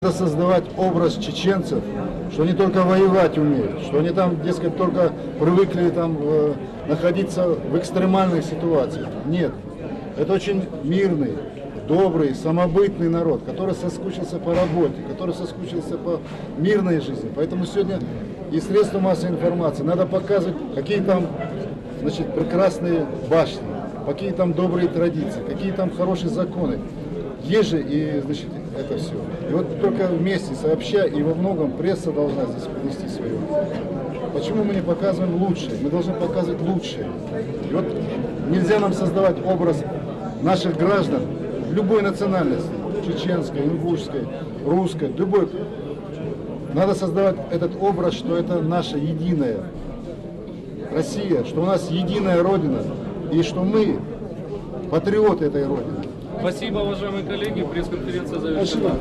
Надо создавать образ чеченцев, что они только воевать умеют, что они там, дескать, только привыкли там находиться в экстремальных ситуациях. Нет, это очень мирный, добрый, самобытный народ, который соскучился по работе, который соскучился по мирной жизни. Поэтому сегодня и средства массовой информации надо показывать, какие там, значит, прекрасные башни, какие там добрые традиции, какие там хорошие законы. Есть же и, значит, это все. И вот только вместе сообща, и во многом пресса должна здесь принести свое. Почему мы не показываем лучшее? Мы должны показывать лучшее. И вот нельзя нам создавать образ наших граждан любой национальности, чеченской, ингушской, русской, любой. Надо создавать этот образ, что это наша единая Россия, что у нас единая Родина, и что мы патриоты этой Родины. Спасибо, уважаемые коллеги. Пресс-конференция завершена.